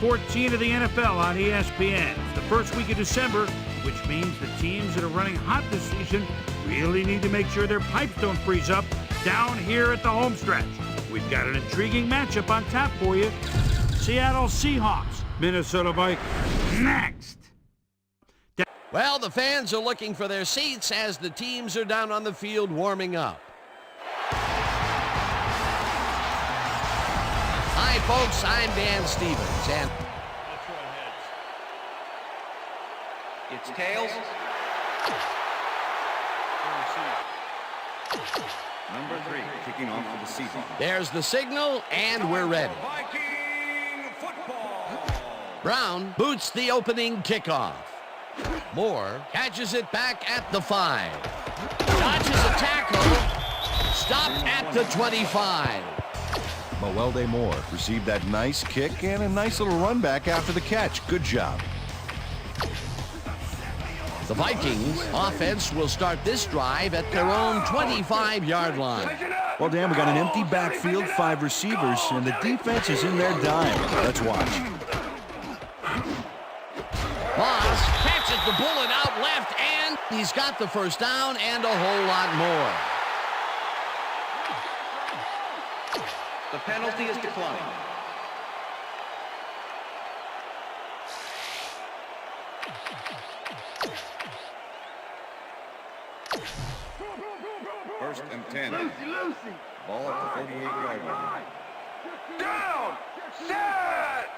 14 of the NFL on ESPN. It's the first week of December, which means the teams that are running hot this season really need to make sure their pipes don't freeze up down here at the home stretch. We've got an intriguing matchup on tap for you. Seattle Seahawks, Minnesota Vikings. Next. Well, the fans are looking for their seats as the teams are down on the field warming up. Hi, folks. I'm Dan Stevens, and it's tails. Number 3 kicking off for the Seahawks. There's the signal, and we're ready. Viking football. Brown boots the opening kickoff. Moore catches it back at the 5. Dodges a tackle. Stopped at the 25. Mewelde Moore received that nice kick and a nice little run back after the catch. Good job. The Vikings offense will start this drive at their own 25-yard line. Well, Dan, we got an empty backfield, 5 receivers, and the defense is in their dime. Let's watch. Moss catches the bullet out left, and he's got the first down and a whole lot more. The penalty is declined. First and 10. Ball at the 48-yard line. Down! Set!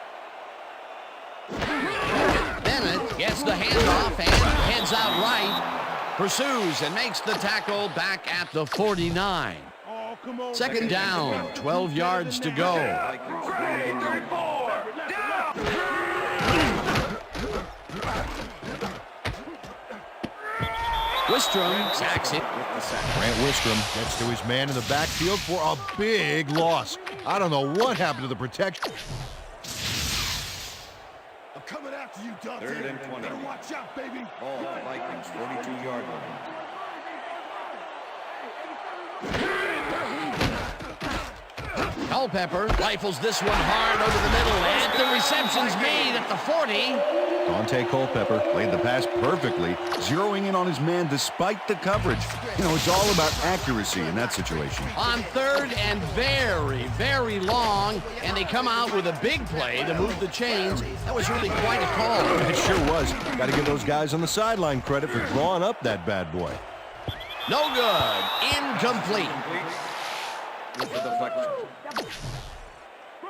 Bennett gets the handoff and heads out right. Pursues and makes the tackle back at the 49. Second down, 12 yards to go. Wistrom sacks it. Grant Wistrom gets to his man in the backfield for a big loss. I don't know what happened to the protection. I'm coming after you, Dante. 3rd and 20. Better watch out, baby. Ball at the Vikings 42-yard line. Culpepper rifles this one hard over the middle, and the reception's made at the 40. Dante Culpepper played the pass perfectly, zeroing in on his man despite the coverage. You know, it's all about accuracy in that situation. On 3rd and very, very long, and they come out with a big play to move the chains. That was really quite a call. It sure was. Got to give those guys on the sideline credit for drawing up that bad boy. No good. Incomplete. With the deflection.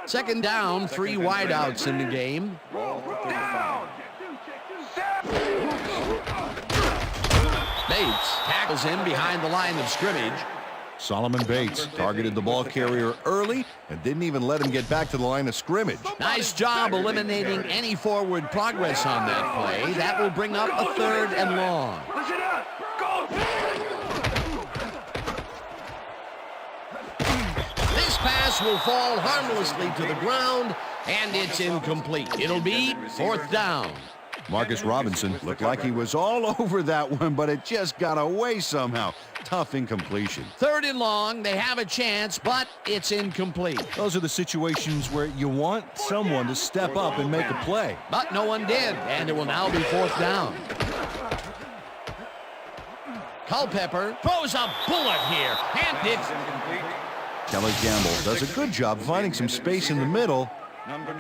Second down, 3 wideouts in the game. Ball at the 35. Bates tackles him behind the line of scrimmage. Solomon Bates targeted the ball carrier early and didn't even let him get back to the line of scrimmage. Nice job eliminating any forward progress on that play. That will bring up a 3rd and long. Listen up. Go. This pass will fall harmlessly to the ground, and it's incomplete. It'll be 4th down. Marcus Robinson looked like he was all over that one, but it just got away somehow. Tough incompletion. 3rd and long. They have a chance, but it's incomplete. Those are the situations where you want someone to step up and make a play. But no one did, and it will now be 4th down. Culpepper throws a bullet here, and it's Kelly Gamble does a good job finding some space in the middle,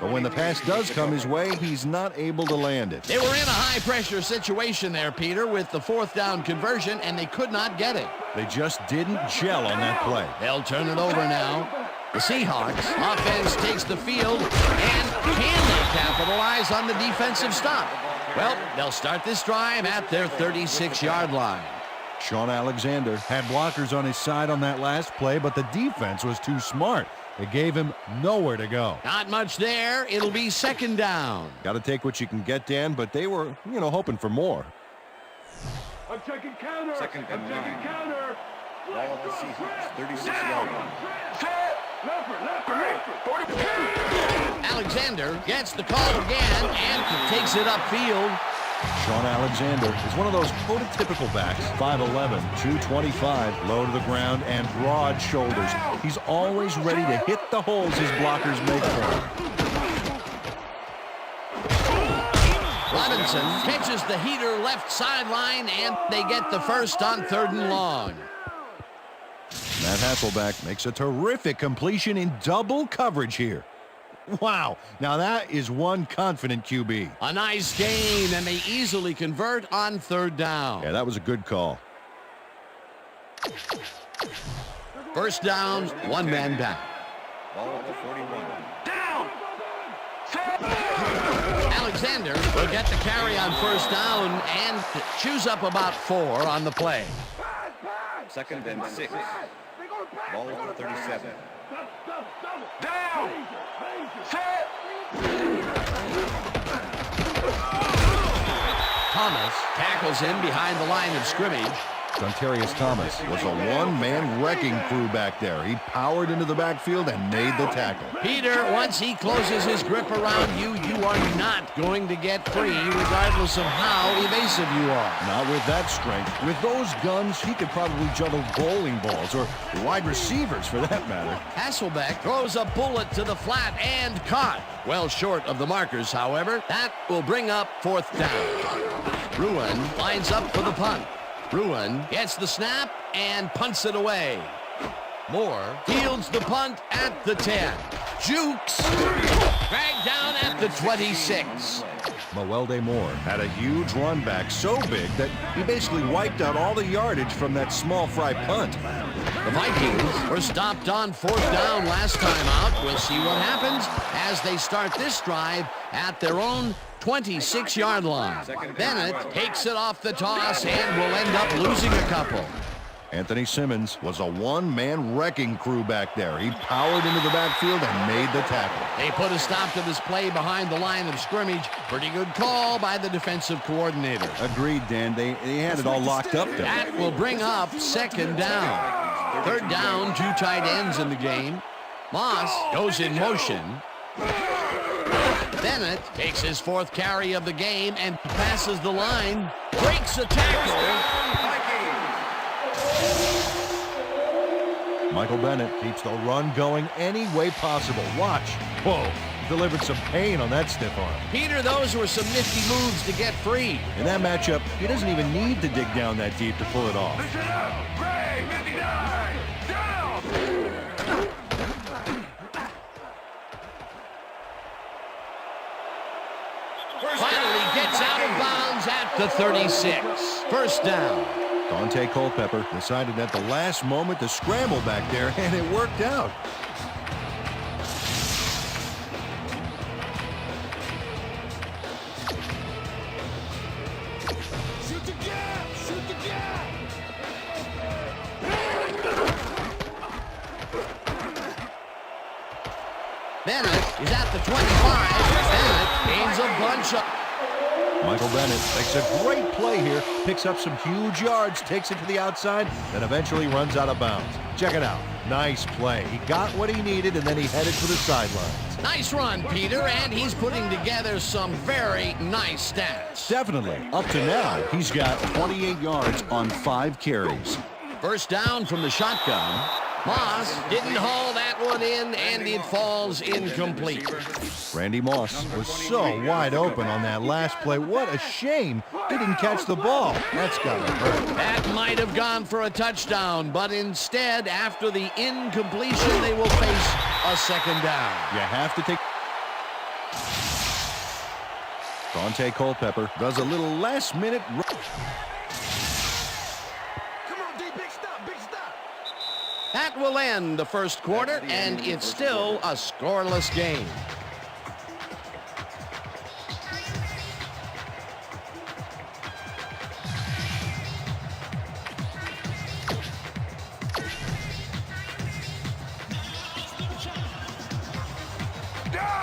but when the pass does come his way, he's not able to land it. They were in a high-pressure situation there, Peter, with the 4th down conversion, and they could not get it. They just didn't gel on that play. They'll turn it over now. The Seahawks offense takes the field, and can they capitalize on the defensive stop? Well, they'll start this drive at their 36-yard line. Sean Alexander had blockers on his side on that last play, but the defense was too smart. They gave him nowhere to go. Not much there. It'll be 2nd down. Got to take what you can get, Dan, but they were, hoping for more. I'm checking counter. 2nd and 9. Checking counter. Ball at the Seahawks 36-yard line. Alexander gets the call again and takes it upfield. Sean Alexander is one of those prototypical backs, 5'11", 225, low to the ground and broad shoulders. He's always ready to hit the holes his blockers make for him. Robinson catches the heater left sideline, and they get the first on 3rd and long. Matt Hasselbeck makes a terrific completion in double coverage here. Wow, now that is one confident QB. A nice gain, and they easily convert on 3rd down. Yeah, that was a good call. First down, one man back. Ball at the 41. Alexander will get the carry on 1st down and chews up about 4 on the play. 2nd and 6. Ball at the 37. Thomas tackles him behind the line of scrimmage. Dontarius Thomas was a one-man wrecking crew back there. He powered into the backfield and made the tackle. Peter, once he closes his grip around you, you are not going to get free, regardless of how evasive you are. Not with that strength. With those guns, he could probably juggle bowling balls or wide receivers for that matter. Hasselbeck throws a bullet to the flat and caught. Well short of the markers, however. That will bring up 4th down. Ruin lines up for the punt. Ruin gets the snap and punts it away. Moore fields the punt at the 10. Jukes dragged down at the 26. Mewelde Moore had a huge run back so big that he basically wiped out all the yardage from that small fry punt. The Vikings were stopped on 4th down last time out. We'll see what happens as they start this drive at their own 26-yard line. Bennett takes it off the toss and will end up losing a couple. Anthony Simmons was a one-man wrecking crew back there. He powered into the backfield and made the tackle. They put a stop to this play behind the line of scrimmage. Pretty good call by the defensive coordinator. Agreed, Dan. They had it all locked up there. That will bring up 2nd down. 3rd down, 2 tight ends in the game. Moss goes in motion. Bennett takes his 4th carry of the game and passes the line. Breaks a tackle. Michael Bennett keeps the run going any way possible. Watch. Whoa. Delivered some pain on that stiff arm. Peter, those were some nifty moves to get free. In that matchup, he doesn't even need to dig down that deep to pull it off. Finally gets out of bounds at the 36. First down. Dante Culpepper decided at the last moment to scramble back there, and it worked out. Shoot the gap! Shoot the gap! Bennett is at the 25. Bennett gains a bunch of... Michael Bennett makes a great play here, picks up some huge yards, takes it to the outside, then eventually runs out of bounds. Check it out. Nice play. He got what he needed, and then he headed for the sidelines. Nice run, Peter, and he's putting together some very nice stats. Definitely. Up to now, he's got 28 yards on 5 carries. First down from the shotgun. Moss didn't haul that one in, and it falls incomplete. Randy Moss was so wide open on that last play. What a shame he didn't catch the ball. That's gotta hurt. That might have gone for a touchdown, but instead, after the incompletion, they will face a 2nd down. You have to take... Dante Culpepper does a little last-minute... That will end the first quarter, and it's still a scoreless game.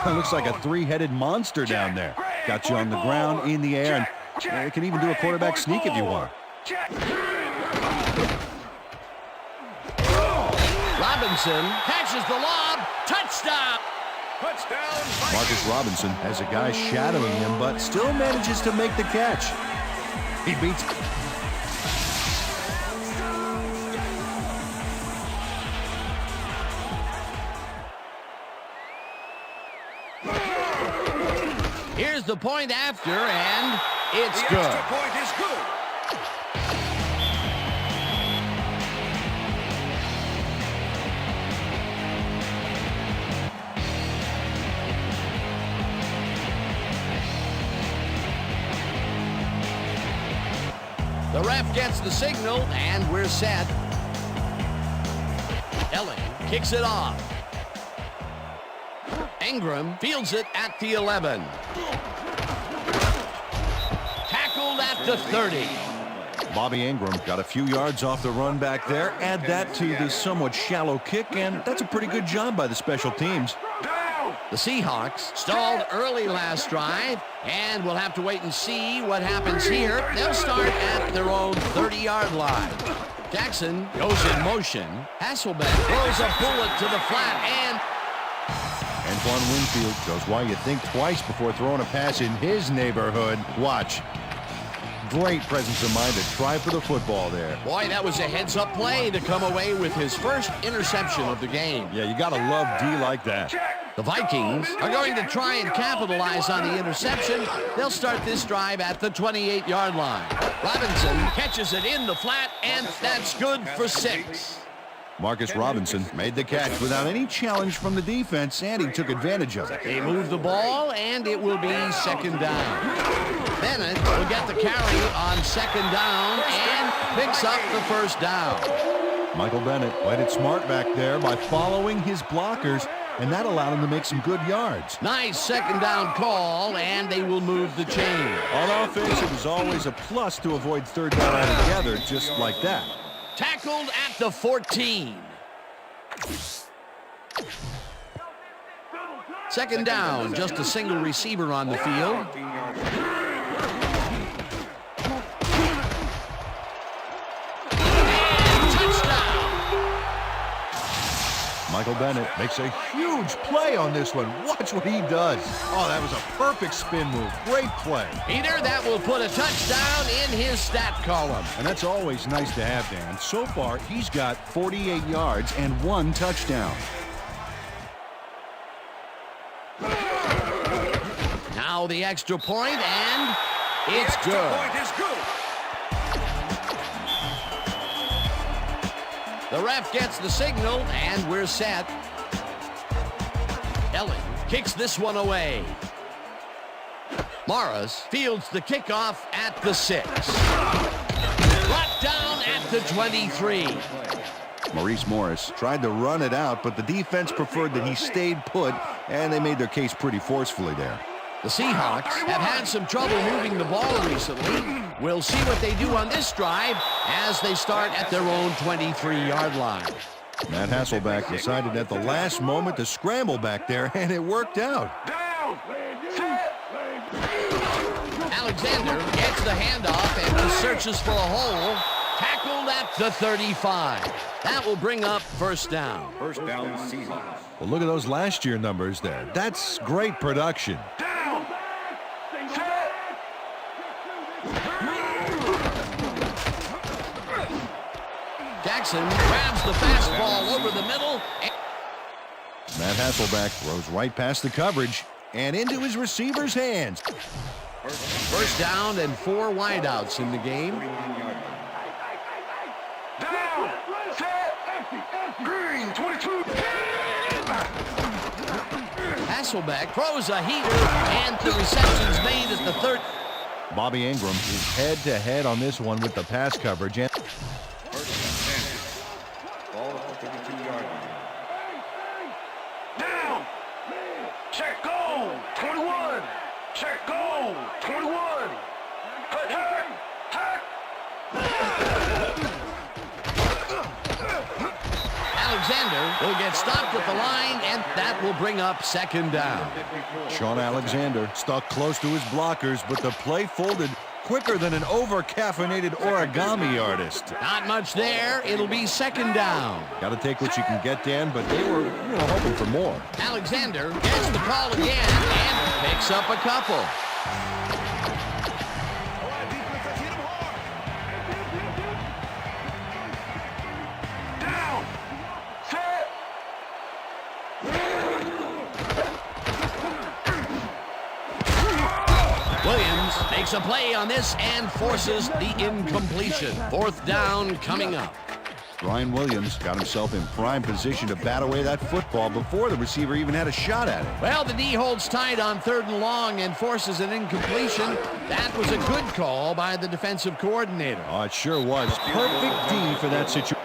It looks like a 3-headed monster down there. Got you on the ground, in the air, and it can even do a quarterback sneak if you want. Robinson catches the lob. Touchdown! Marcus Robinson has a guy shadowing him, but still manages to make the catch. He beats... Here's the point after, and it's The good. extra point is good. The ref gets the signal, and we're set. Elling kicks it off. Ingram fields it at the 11. Tackled at the 30. Bobby Ingram got a few yards off the run back there. Add that to the somewhat shallow kick, and that's a pretty good job by the special teams. The Seahawks stalled early last drive, and we'll have to wait and see what happens here. They'll start at their own 30-yard line. Jackson goes in motion. Hasselbeck throws a bullet to the flat, and Antoine Winfield goes why you think twice before throwing a pass in his neighborhood. Watch. Great presence of mind to try for the football there. boy, that was a heads-up play to come away with his first interception of the game. Yeah, you got to love D like that. The Vikings are going to try and capitalize on the interception. They'll start this drive at the 28-yard line. Robinson catches it in the flat, and that's good for 6. Marcus Robinson made the catch without any challenge from the defense, and he took advantage of it. They move the ball, and it will be second down. Bennett will get the carry on second down and picks up the first down. Michael Bennett played it smart back there by following his blockers, and that allowed him to make some good yards. Nice second down call, and they will move the chain. On offense, it was always a plus to avoid third down altogether, just like that. Tackled at the 14. Second down, just a single receiver on the field. Michael Bennett makes a huge play on this one. Watch what he does. Oh, that was a perfect spin move. Great play. Peter, that will put a touchdown in his stat column. And that's always nice to have, Dan. So far, he's got 48 yards and 1 touchdown. Now the extra point, and it's Extra good. point is good. The ref gets the signal, and we're set. Elling kicks this one away. Morris fields the kickoff at the 6. Brought down at the 23. Maurice Morris tried to run it out, but the defense preferred that he stayed put, and they made their case pretty forcefully there. The Seahawks have had some trouble moving the ball recently. We'll see what they do on this drive as they start at their own 23-yard line. Matt Hasselbeck decided at the last moment to scramble back there, and it worked out. Alexander gets the handoff and searches for a hole. Tackled at the 35. That will bring up first down. First down, Seahawks. Well, look at those last year numbers there. That's great production. Jackson grabs the fastball over the middle. Matt Hasselbeck throws right past the coverage and into his receiver's hands. First down and 4 wideouts in the game. Green, 22. Hasselbeck throws a heater, and the reception's made at the third. Bobby Ingram is head-to-head on this one with the pass coverage. And Ball at the 32-yard line. Down. Check go. 21. Check go. 21. Hut, hut, hut. Alexander will get stopped at the line, and that will bring up second down. Sean Alexander stuck close to his blockers, but the play folded quicker than an over-caffeinated origami artist. Not much there. It'll be second down. Got to take what you can get, Dan, but they were hoping for more. Alexander gets the call again and picks up a couple. Down. Set. Williams Williams makes a play on this and forces the incompletion. 4th down coming up. Ryan Williams got himself in prime position to bat away that football before the receiver even had a shot at it. Well, the D holds tight on 3rd and long and forces an incompletion. That was a good call by the defensive coordinator. Oh, it sure was. Perfect D for that situation.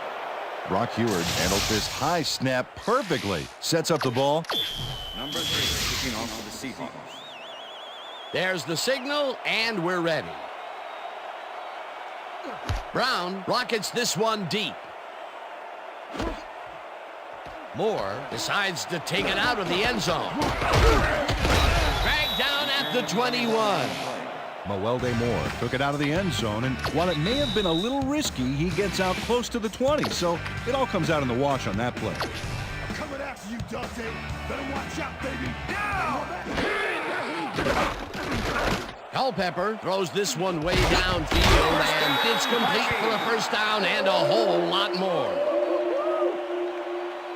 Brock Heward handles this high snap perfectly. Sets up the ball. Number 3 kicking off for the Seahawks. There's the signal, and we're ready. Brown rockets this one deep. Moore decides to take it out of the end zone. Dragged down at the 21. Mawelde Moore took it out of the end zone, and while it may have been a little risky, he gets out close to the 20, so it all comes out in the wash on that play. I'm coming after you, Dante. Better watch out, baby. Culpepper throws this one way downfield, and it's complete for a 1st down and a whole lot more.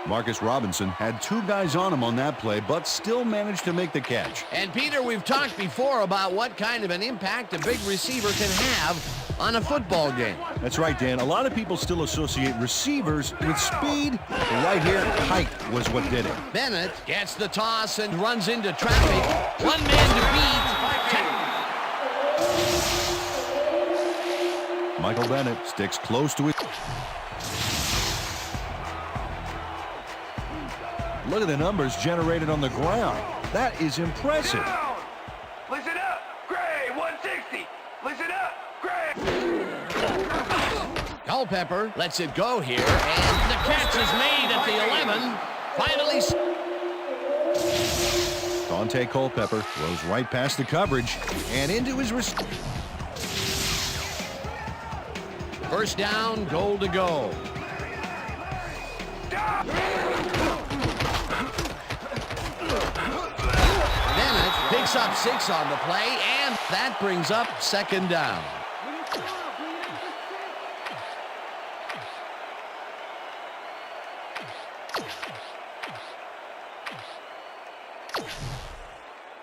Marcus Robinson had 2 guys on him on that play, but still managed to make the catch. And Peter, we've talked before about what kind of an impact a big receiver can have on a football game. That's right, Dan. A lot of people still associate receivers with speed. But right here, height was what did it. Bennett gets the toss and runs into traffic. 1 man to beat. Michael Bennett sticks close to it. Look at the numbers generated on the ground. That is impressive. Listen up, Gray, 160. Listen up, Gray. Culpepper lets it go here, and the catch is made at the 11. Finally. Dante Culpepper throws right past the coverage and into his 1st down, goal to go. Bennett picks up 6 on the play, and that brings up 2nd down.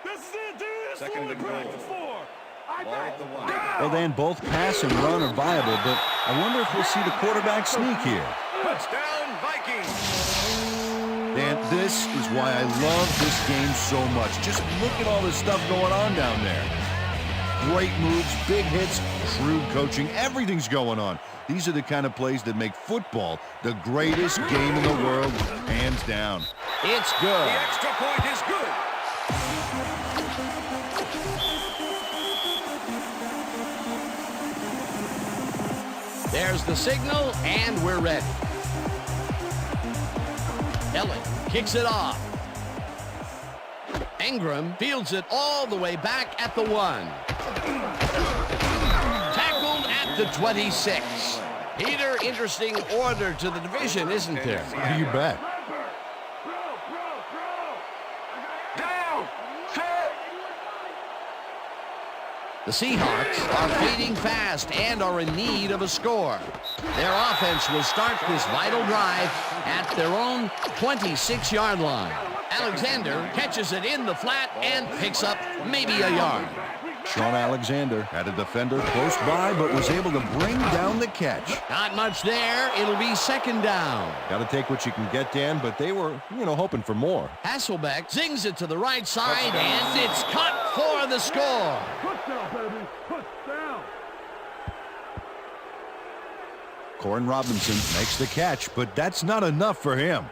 This is it, dude. This is 2nd what and we goal. practiced for. Ball at the 1. Well, Dan, both pass and run are viable, but I wonder if we'll see the quarterback sneak here. Touchdown, Vikings. Dan, this is why I love this game so much. Just look at all this stuff going on down there. Great moves, big hits, shrewd coaching, everything's going on. These are the kind of plays that make football the greatest game in the world, hands down. It's good. The extra point is good. There's the signal, and we're ready. Ellen kicks it off. Ingram fields it all the way back at the 1. Tackled at the 26. Peter, interesting order to the division, isn't there? You bet. Down, set. The Seahawks are fading fast and are in need of a score. Their offense will start this vital drive at their own 26-yard line. Alexander catches it in the flat and picks up maybe a yard. Sean Alexander had a defender close by, but was able to bring down the catch. Not much there. It'll be 2nd down. Got to take what you can get, Dan, but they were, hoping for more. Hasselbeck zings it to the right side, and it's caught for the score. Touchdown, baby. Touchdown. Corin Robinson makes the catch, but that's not enough for him.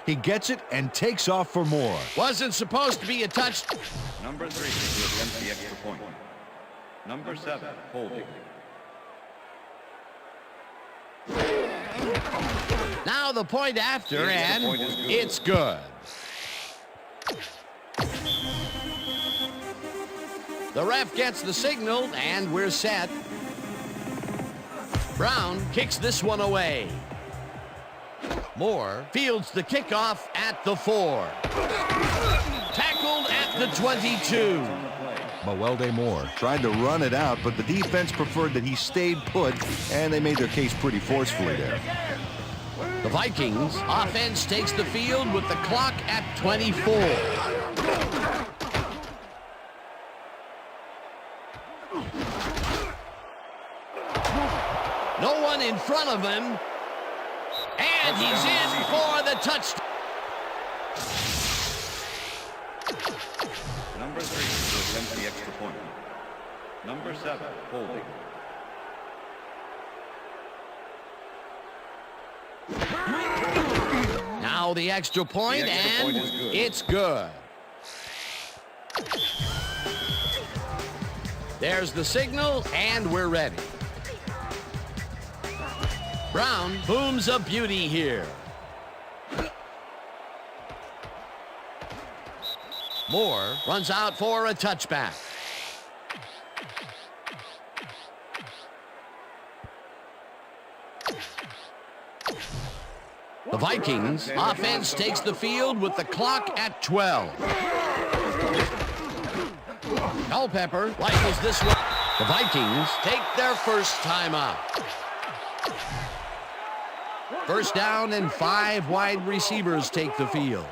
He gets it and takes off for more. Wasn't supposed to be a touch. Number 3 to attempt the extra point. Number 7, holding. Now the point after, and it's good. The ref gets the signal, and we're set. Brown kicks this one away. Moore fields the kickoff at the 4. Tackled at the 22. Mawelde Moore tried to run it out, but the defense preferred that he stayed put, and they made their case pretty forcefully there. The Vikings offense takes the field with the clock at 24. No one in front of him. And he's in for the touchdown. Number 3 to attempt the extra point. Number 7, holding. Now the extra point, The extra and point is good. it's good. There's the signal, and we're ready. Brown booms a beauty here. Moore runs out for a touchback. The Vikings offense takes the field with the clock at 12. Culpepper rifles this one. The Vikings take their first timeout. First down and 5 wide receivers take the field.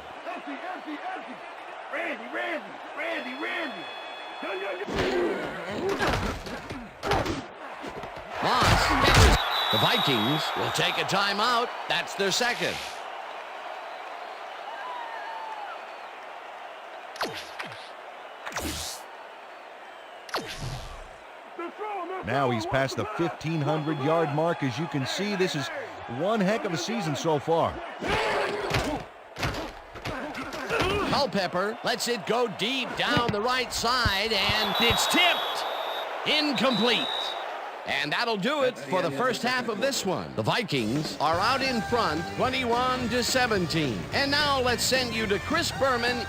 Moss catches. The Vikings will take a timeout. That's their second. Now he's past the 1,500-yard mark. As you can see, this is one heck of a season so far. Culpepper lets it go deep down the right side, and it's tipped. Incomplete. And that'll do it for the first half of this one. The Vikings are out in front, 21-17. And now let's send you to Chris Berman.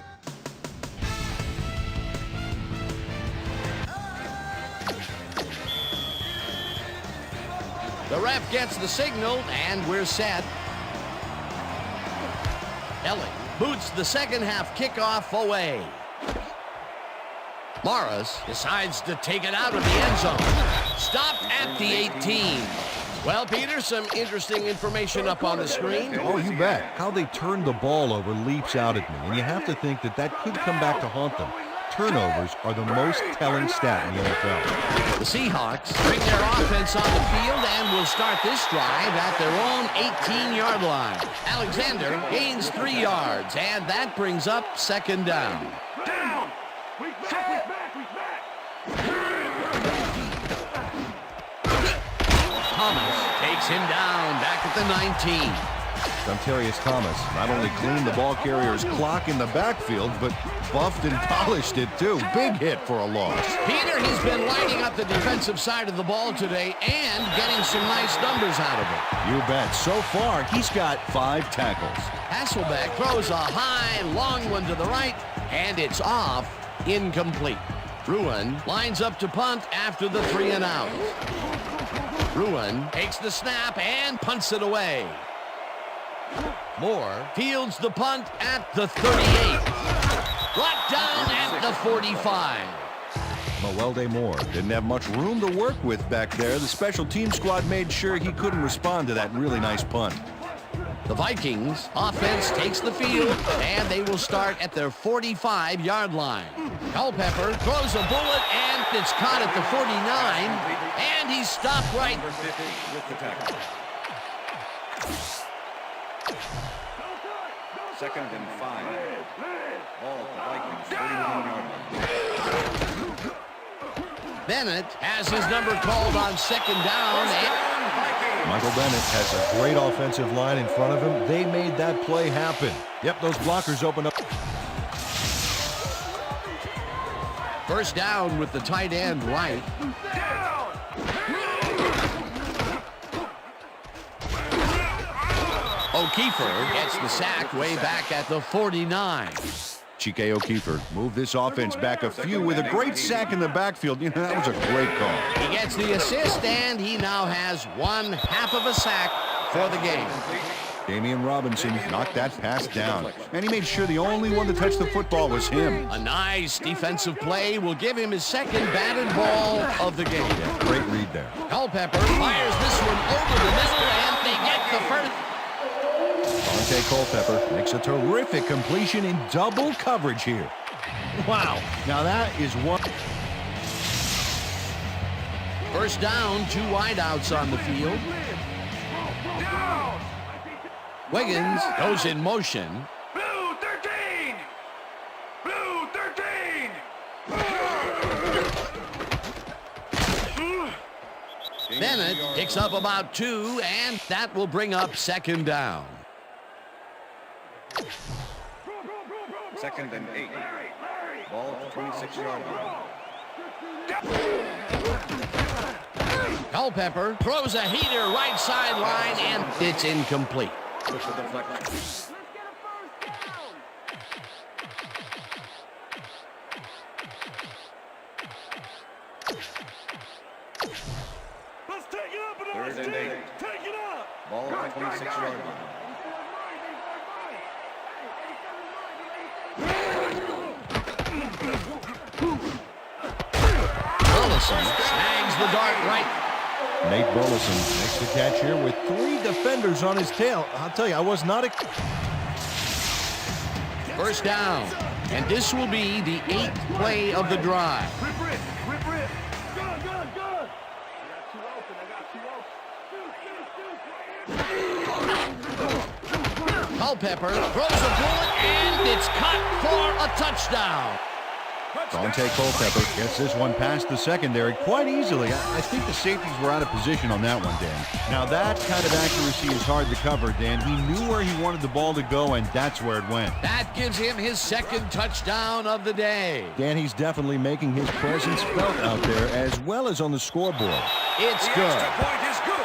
The ref gets the signal, and we're set. Elling boots the second half kickoff away. Morris decides to take it out of the end zone. Stopped at the 18. Well, Peter, some interesting information up on the screen. Oh, you bet. How they turned the ball over leaps out at me, and you have to think that that could come back to haunt them. Turnovers are the most telling stat in the NFL. The Seahawks bring their offense on the field and will start this drive at their own 18-yard line. Alexander gains 3 yards, and that brings up second down. Thomas takes him down back at the 19. Dontarius Thomas not only cleaned the ball carrier's clock in the backfield, but buffed and polished it too. Big hit for a loss. Peter, he's been lighting up the defensive side of the ball today and getting some nice numbers out of it. You bet. So far, he's got 5 tackles. Hasselbeck throws a high, long one to the right, and it's off, incomplete. Ruin lines up to punt after the 3 and out. Ruin takes the snap and punts it away. Moore fields the punt at the 38. Brought down at the 45. Mewelde Moore didn't have much room to work with back there. The special team squad made sure he couldn't respond to that really nice punt. The Vikings offense takes the field, and they will start at their 45-yard line. Culpepper throws a bullet, and it's caught at the 49, and he's stopped right. Number 50 with the tackle. Second and 5. Ball at the Vikings 41-yard line. Bennett has his number called on second down. Michael Bennett has a great offensive line in front of him. They made that play happen. Yep, those blockers opened up. First down with the tight end right. O'Keefer gets the sack way back at the 49. Chike O'Keefer moved this offense back a few with a great sack in the backfield. You know, that was a great call. He gets the assist, and he now has 1/2 of a sack for the game. Damian Robinson knocked that pass down, and he made sure the only one to touch the football was him. A nice defensive play will give him his second batted ball of the game. Yeah, great read there. Culpepper fires this one over the middle, and they get the first. Dante Culpepper makes a terrific completion in double coverage here. Wow. Now that is one. First down, 2 wideouts on the field. Wiggins goes in motion. Blue 13! Blue 13! Bennett picks up about 2, and that will bring up second down. 2nd and 8. Ball at the 26-yard line. Culpepper throws a heater right sideline, and it's incomplete. Push the deflection. Let's take it up another 3rd and 8. Take it up! Ball at the 26-yard line. Burleson snags the dart right. Nate Burleson makes the catch here with 3 defenders on his tail. I'll tell you, I was not. First down, and this will be the 8th play of the drive. Rip, rip, rip, rip. Good, good, good. Culpepper throws a bullet, and it's cut for a touchdown. Dante Culpepper gets this one past the secondary quite easily. I think the safeties were out of position on that one, Dan. Now that kind of accuracy is hard to cover, Dan. He knew where he wanted the ball to go, and that's where it went. That gives him his 2nd touchdown of the day. Dan, he's definitely making his presence felt out there as well as on the scoreboard. It's good. Point is good.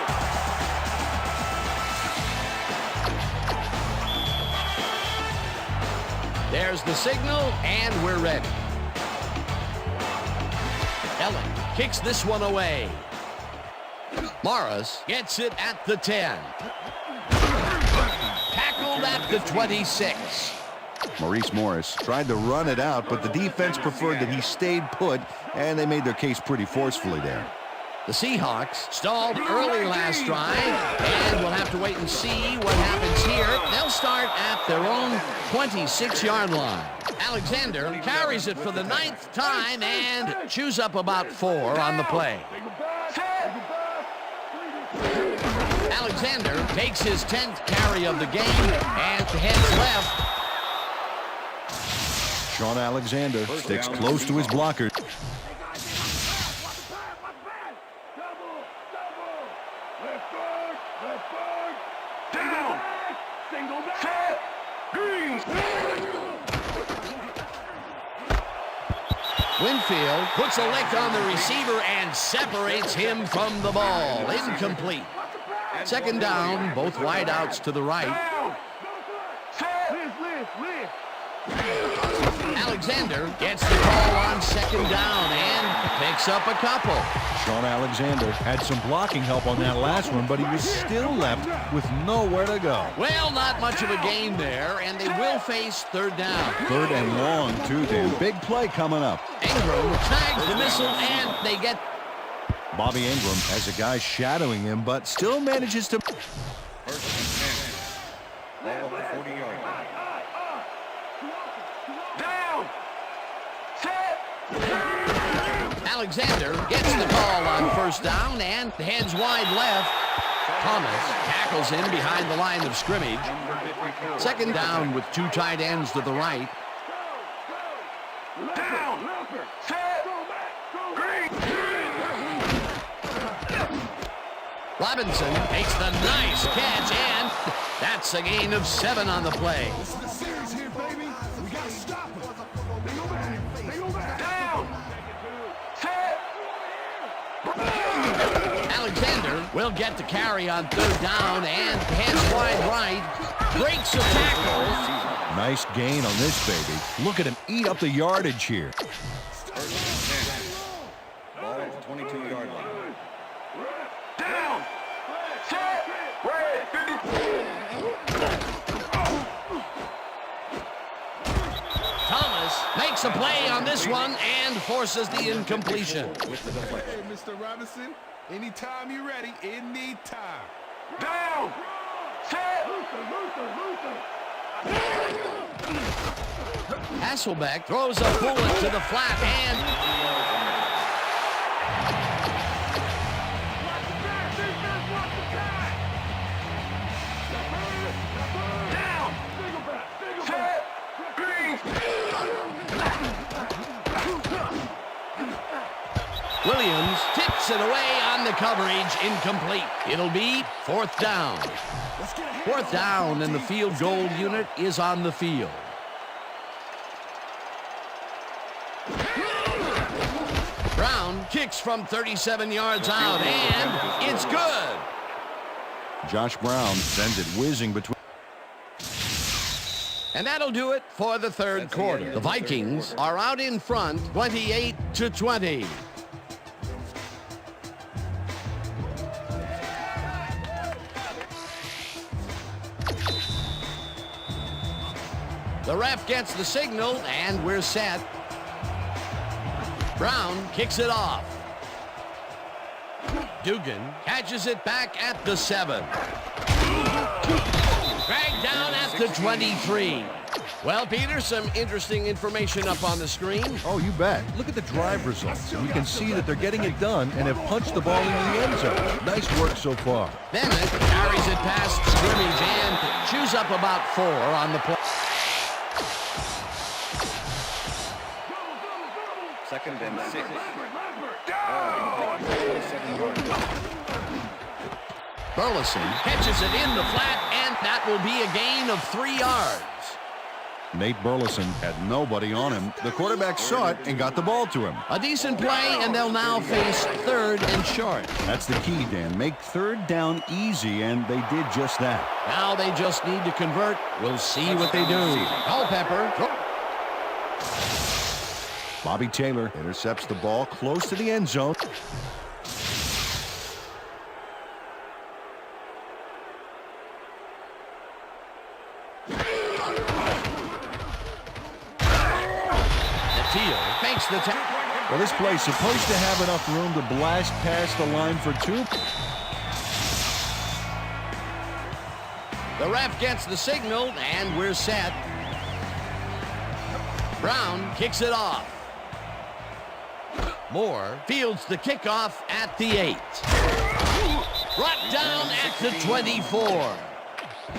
There's the signal, and we're ready. Ellen kicks this one away. Morris gets it at the 10. Tackled at the 26. Maurice Morris tried to run it out, but the defense preferred that he stayed put, and they made their case pretty forcefully there. The Seahawks stalled early last drive, and we'll have to wait and see what happens here. They'll start at their own 26-yard line. Alexander carries it for the 9th time and chews up about 4 on the play. Alexander takes his 10th carry of the game and heads left. Sean Alexander sticks close to his blocker. Down! Single back! Green! Winfield puts a lick on the receiver and separates him from the ball. Incomplete. 2nd down, both wideouts to the right. Down! Alexander gets the call on 2nd down and picks up a couple. Sean Alexander had some blocking help on that last one, but he was still left with nowhere to go. Well, not much of a gain there, and they will face 3rd down. 3rd and long, too, Dan. Big play coming up. Ingram tags the missile, and they get... Bobby Ingram has a guy shadowing him, but still manages to... 1st and 10. Ball at the 40-yard line. Down! Set! Alexander gets the call on 1st down and heads wide left. Thomas tackles him behind the line of scrimmage. 2nd down with 2 tight ends to the right. Down! Set! Green! Robinson takes the nice catch, and that's a gain of 7 on the play. This is the series here, baby. We gotta stop it. They go back. They go back. Down! Set! Alexander will get the carry on 3rd down and heads wide right. Breaks a tackle. Nice gain on this baby. Look at him eat up the yardage here. 1st and 10. Ball at the 22-yard line. Down! Set! Red! 50. Thomas makes a play on this one and forces the incompletion. With the deflection. Hey, Mr. Robinson, anytime you're ready, anytime. Down! Set! Hasselbeck throws a bullet to the flat, and Williams tips it away on the coverage, incomplete. It'll be 4th down. 4th down, and the field goal unit is on the field. Brown kicks from 37 yards out, and it's good. Josh Brown sends it whizzing between. And that'll do it for the third quarter. The Vikings are out in front, 28-20. The ref gets the signal, and we're set. Brown kicks it off. Dugan catches it back at the 7. Dragged down at the 23. Well, Peter, some interesting information up on the screen. Oh, you bet. Look at the drive results. You can see that they're getting it done and have punched the ball into the end zone. Nice work so far. Bennett carries it past scrimmage and chews up about 4 on the play. 2nd and 6. Burleson catches it in the flat, and that will be a gain of 3 yards. Nate Burleson had nobody on him. The quarterback saw it and got the ball to him. A decent play, and they'll now face 3rd and short. That's the key, Dan. Make 3rd down easy, and they did just that. Now they just need to convert. We'll see what they do. Culpepper. Bobby Taylor intercepts the ball close to the end zone. Makes the well, this play's supposed to have enough room to blast past the line for 2. The ref gets the signal, and we're set. Brown kicks it off. Moore fields the kickoff at the 8. Brought down at the 24.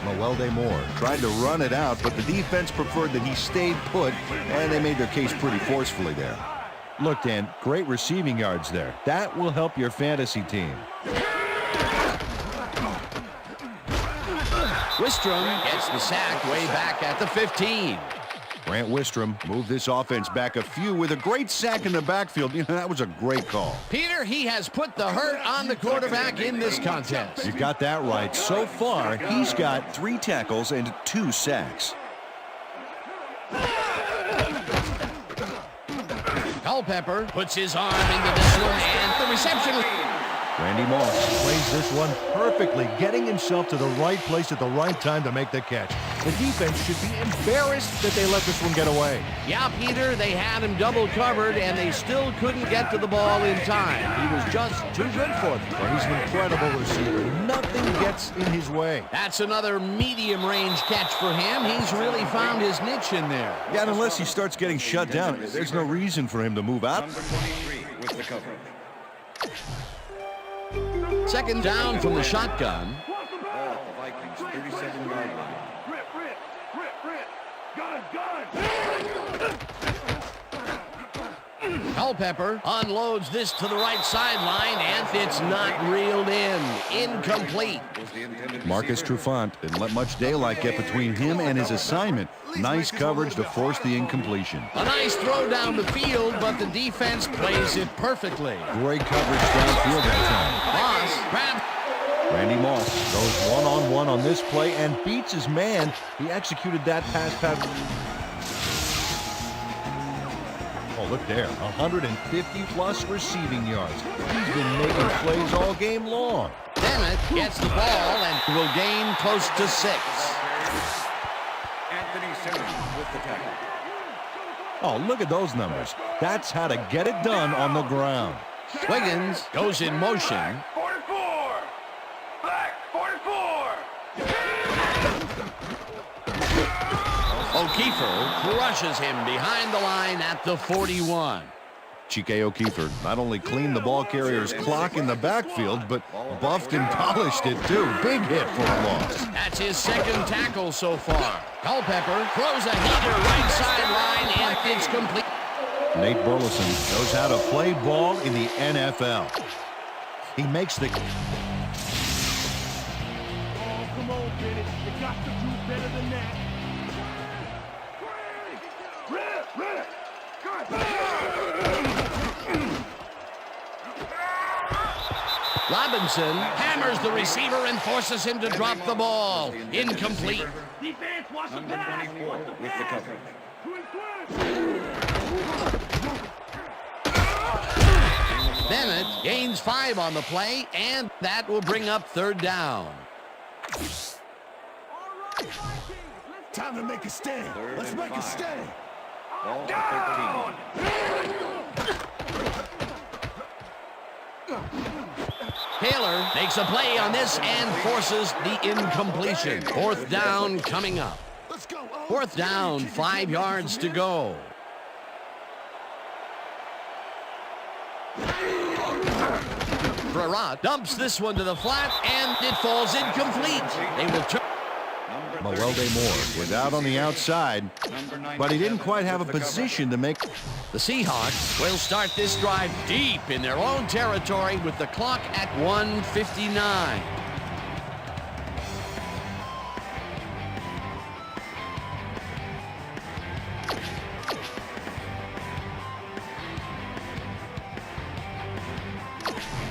Mewelde Moore tried to run it out, but the defense preferred that he stayed put, and they made their case pretty forcefully there. Look, Dan, great receiving yards there. That will help your fantasy team. Wistrom gets the sack way back at the 15. Grant Wistrom moved this offense back a few with a great sack in the backfield. You know, that was a great call. Peter, he has put the hurt on the quarterback in this contest. You got that right. So far, he's got 3 tackles and 2 sacks. Culpepper puts his arm into this one, and the reception. Randy Moss plays this one perfectly, getting himself to the right place at the right time to make the catch. The defense should be embarrassed that they let this one get away. Yeah, Peter, they had him double covered, and they still couldn't get to the ball in time. He was just too good for them. Well, he's an incredible receiver. Nothing gets in his way. That's another medium-range catch for him. He's really found his niche in there. Yeah, and unless he starts getting shut down, there's no reason for him to move out. Number 23 with the coverage. 2nd down from the shotgun. Ball at the Vikings 37-yard line. Culpepper unloads this to the right sideline, and it's not reeled in. Incomplete. Marcus Trufant didn't let much daylight get between him and his assignment. Nice coverage to force the incompletion. A nice throw down the field, but the defense plays it perfectly. Great coverage downfield that time. Moss grabs. Randy Moss goes one-on-one on this play and beats his man. He executed that pass. Oh, look there, 150-plus receiving yards. He's been making plays all game long. Bennett gets the ball and will gain close to 6. Anthony Simmons with the tackle. Oh, look at those numbers. That's how to get it done on the ground. Wiggins goes in motion. 44! Black 44! O'Keefer crushes him behind the line at the 41. Chike O'Keefer not only cleaned the ball carrier's clock in the backfield, but buffed and polished it too. Big hit for a loss. That's his 2nd tackle so far. Culpepper throws a heater right sideline, and it's complete. Nate Burleson knows how to play ball in the NFL. He makes the... Oh, come on, Bennett. You got to do better than that. Robinson hammers the receiver and forces him to drop the ball. Incomplete. Defense wants to Number pass. 24 with the coverage. Bennett gains 5 on the play, and that will bring up 3rd down. Time to make a stand. Third Let's and make a 5. stand. Ball at 13. Taylor makes a play on this and forces the incompletion. 4th down coming up. Let's go. 4th down, 5 yards to go. Ferrat dumps this one to the flat, and it falls incomplete. They will turn. Mawelde Moore was out on the outside, but he didn't quite have a position to make... The Seahawks will start this drive deep in their own territory with the clock at 1:59.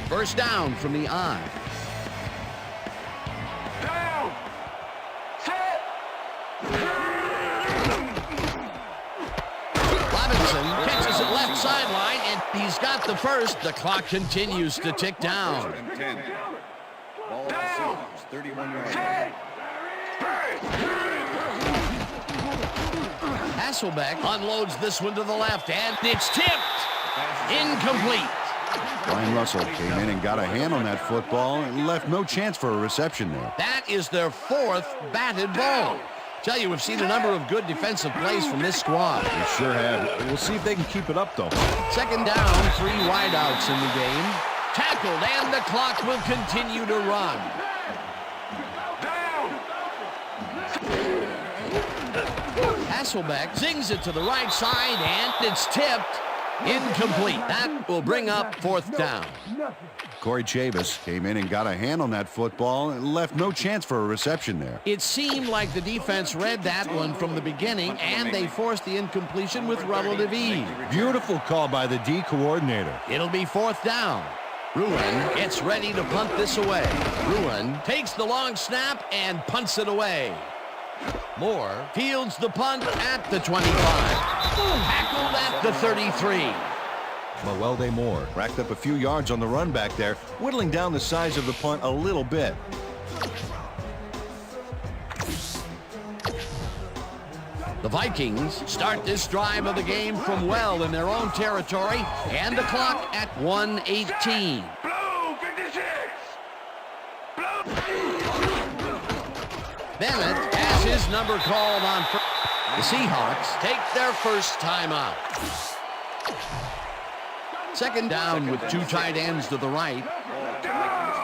First down from the I. Down. Set. Robinson catches it left sideline, and he's got the first. The clock continues to tick down. 10. Ball at 31 yards. Hasselbeck unloads this one to the left, and it's tipped. Incomplete. Brian Russell came in and got a hand on that football and left no chance for a reception there. That is their 4th batted ball. Tell you, we've seen a number of good defensive plays from this squad. They sure have. We'll see if they can keep it up, though. 2nd down, 3 wideouts in the game. Tackled, and the clock will continue to run. Hasselbeck zings it to the right side, and it's tipped. Incomplete. That will bring up 4th down. Corey Chavis came in and got a hand on that football and left no chance for a reception there. It seemed like the defense read that one from the beginning, and they forced the incompletion with relative ease. Beautiful call by the D coordinator. It'll be 4th down. Ruin gets ready to punt this away. Ruin takes the long snap and punts it away. Moore fields the punt at the 25. Tackled at the 33. Mawelde Moore racked up a few yards on the run back there, whittling down the size of the punt a little bit. The Vikings start this drive of the game from well in their own territory, and the clock at 1:18. Blue 56. Bennett has his number called on. The Seahawks take their first timeout. 2nd down with 2 tight ends to the right.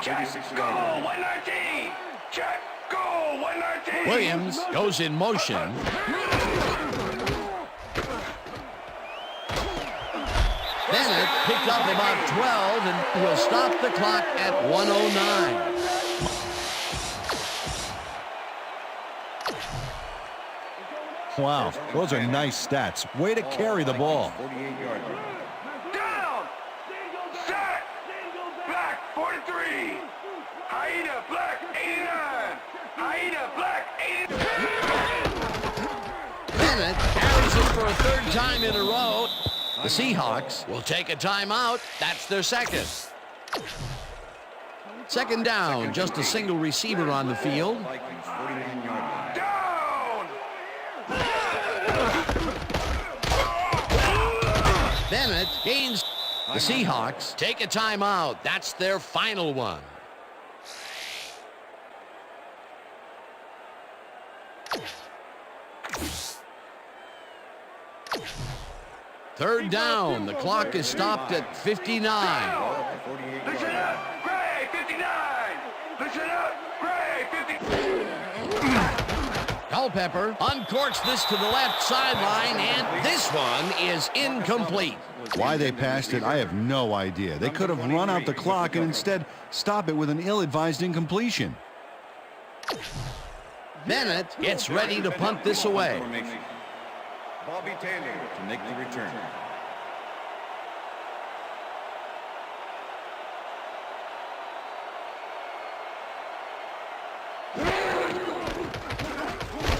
Check. Go 119. Check. Go 119. Williams goes in motion. Bennett picked up about 12 and will stop the clock at 1:09. Wow, those are nice stats. Way to carry the ball. 48-yard line. Down. Set. Black 43. Haida Black 89. Haida Black 89. Bennett carries it for a 3rd time in a row. The Seahawks will take a timeout. That's their 2nd. 2nd down, just a single receiver on the field. Vikings 49-yard line. Down. Bennett gains. The Seahawks take a timeout. That's their final one. Third down. The clock is stopped at 59. Listen up, Gray 59. Listen up, Gray 50. Culpepper uncorks this to the left sideline, and this one is incomplete. Why they passed it, I have no idea. They could have run out the clock and instead stop it with an ill-advised incompletion. Bennett gets ready to punt this away. Bobby Taylor to make the return.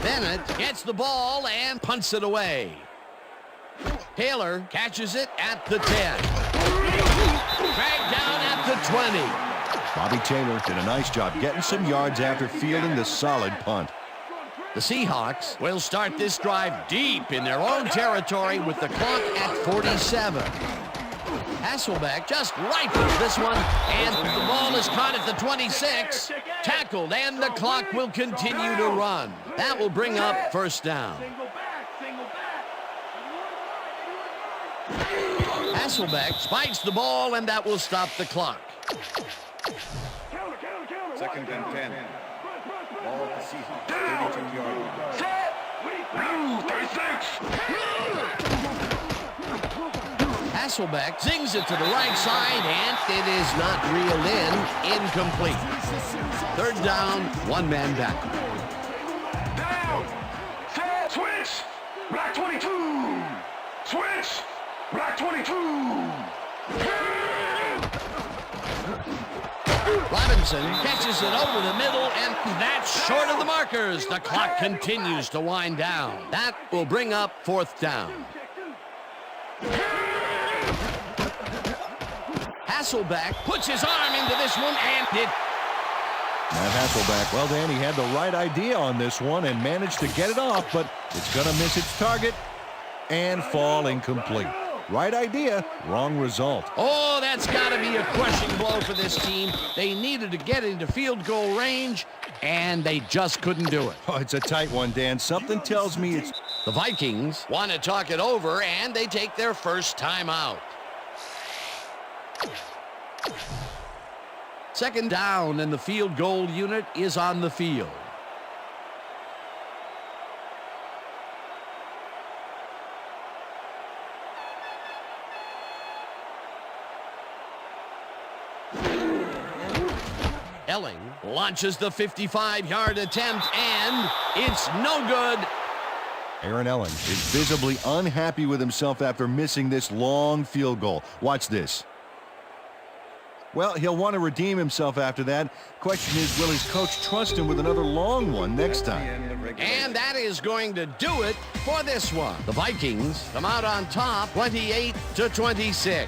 Bennett gets the ball and punts it away. Taylor catches it at the 10. Dragged down at the 20. Bobby Taylor did a nice job getting some yards after fielding the solid punt. The Seahawks will start this drive deep in their own territory with the clock at 47. Hasselbeck just rifles this one, and the ball is caught at the 26. Tackled, and the clock will continue to run. That will bring up first down. Hasselbeck spikes the ball, and that will stop the clock. Second and 10. Ball at the Seahawks, 32-yard line. Hasselbeck zings it to the right side, and it is not reeled in. Incomplete. Third down, one man back. Down. Switch. Black 22. Switch. Black 22. Robinson catches it over the middle, and that's short of the markers. The clock continues to wind down. That will bring up fourth down. Hasselbeck puts his arm into this one, and it... Matt Hasselbeck, well, Dan, he had the right idea on this one and managed to get it off, but it's going to miss its target and fall incomplete. Right idea, wrong result. Oh, that's got to be a crushing blow for this team. They needed to get into field goal range, and they just couldn't do it. Oh, it's a tight one, Dan. Something tells me it's... The Vikings want to talk it over, and they take their first time out. Second down, and the field goal unit is on the field. Elling launches the 55-yard attempt, and it's no good. Aaron Elling is visibly unhappy with himself after missing this long field goal. Watch this. Well, he'll want to redeem himself after that. Question is, will his coach trust him with another long one next time? And that is going to do it for this one. The Vikings come out on top, 28-26.